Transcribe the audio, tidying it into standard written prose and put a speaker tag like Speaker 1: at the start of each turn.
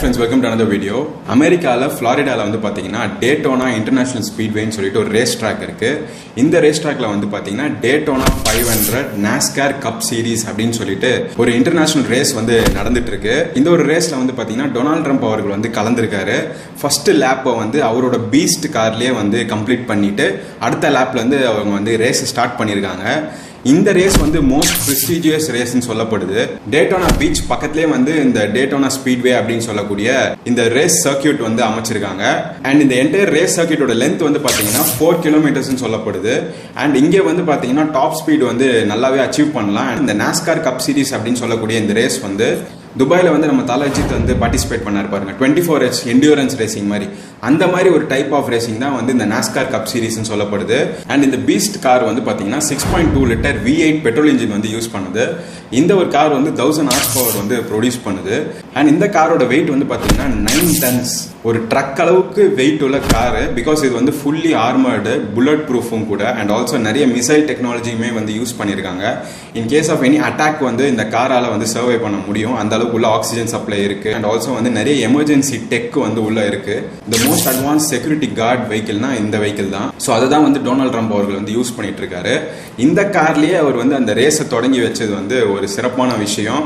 Speaker 1: friends, welcome to another video. அமெரிக்கால ஃப்ளாரிடால வந்து பாத்தீங்கன்னா டேட்டோனா இன்டர்நேஷனல் ஸ்பீட்வேன்னு சொல்லிட்டு ஒரு ரேஸ் ட்ராக் இருக்கு. இந்த ரேஸ் ட்ராக்ல வந்து பாத்தீங்கன்னா டேட்டோனா 500 நாஸ்கார் கப் சீரிஸ் அப்படின்னு சொல்லிட்டு ஒரு இன்டர்நேஷனல் ரேஸ் வந்து நடந்துட்டு இருக்கு. இந்த ஒரு ரேஸ்ல வந்து பாத்தீங்கன்னா டொனால்ட் ட்ரம்ப் அவர்கள் வந்து கலந்துருக்காரு. ஃபர்ஸ்ட் லேப்பை வந்து அவரோட பீஸ்ட் கார்லயே வந்து கம்ப்ளீட் பண்ணிட்டு அடுத்த லேப்ல இருந்து அவங்க வந்து ரேஸ் ஸ்டார்ட் பண்ணிருக்காங்க. இந்த ரேஸ் வந்து மோஸ்ட் ப்ரெஸ்டீஜியஸ் ரேஸ்ன்னு சொல்லப்படுது. டேட்டோனா பீச் பக்கத்திலே வந்து இந்த டேட்டோனா ஸ்பீட்வே அப்படின்னு சொல்லக்கூடிய இந்த ரேஸ் சர்க்கியூட் வந்து அமைச்சிருக்காங்க. அண்ட் இந்த என்டையர் ரேஸ் சர்க்கியூட்டோட லென்த் வந்து பாத்தீங்கன்னா 4 கிலோமீட்டர்ஸ் சொல்லப்படுது. அண்ட் இங்கே வந்து பாத்தீங்கன்னா டாப் ஸ்பீட் வந்து நல்லாவே அச்சீவ் பண்ணலாம். இந்த நாஸ்கார் கப் சீரிஸ் அப்படின்னு சொல்லக்கூடிய இந்த ரேஸ் வந்து துபாயில வந்து நம்ம தல அஜித் வந்து பார்ட்டிசிபேட் பண்ணாரு பாருங்க, 24H என்டியூரன்ஸ் ரேசிங் மாதிரி. அந்த மாதிரி ஒரு டைப் ஆஃப் ரேசிங் தான் வந்து இந்த நாஸ்கார் கப் சீரிஸ் சொல்லப்படுது. அண்ட் இந்த பீஸ்ட் கார் வந்து பாத்தீங்கன்னா 6.2 லிட்டர் V8 பெட்ரோல் இன்ஜின் வந்து யூஸ் பண்ணுது. இந்த ஒரு கார் வந்து 1000 ஹார்ஸ் பவர் வந்து ப்ரொடியூஸ் பண்ணுது. அண்ட் இந்த காரோட வெயிட் வந்து பாத்தீங்கன்னா 9 டன்ஸ், ஒரு ட்ரக் அளவுக்கு வெயிட் உள்ள காரு. பிகாஸ் இது வந்து ஃபுல்லி ஆர்மர்டு, புல்லட் ப்ரூஃபும் கூட. அண்ட் ஆல்சோ நிறைய மிசைல் டெக்னாலஜியுமே வந்து யூஸ் பண்ணியிருக்காங்க. In case of any attack வந்து இந்த காரால வந்து சர்வை பண்ண முடியும். அந்த அளவுக்கு உள்ள ஆக்சிஜன் சப்ளை இருக்கு. அண்ட் ஆல்சோ வந்து நிறைய எமர்ஜென்சி டெக் வந்து உள்ள இருக்கு. இந்த மோஸ்ட் அட்வான்ஸ் செக்யூரிட்டி கார்டு வெஹிக்கிள்னா இந்த வெஹிக்கிள் தான். ஸோ அதை தான் வந்து டொனால்ட் ட்ரம்ப் அவர்கள் வந்து யூஸ் பண்ணிட்டு இருக்காரு. இந்த கார்லயே அவர் வந்து அந்த ரேஸை தொடங்கி வச்சது வந்து ஒரு சிறப்பான விஷயம்.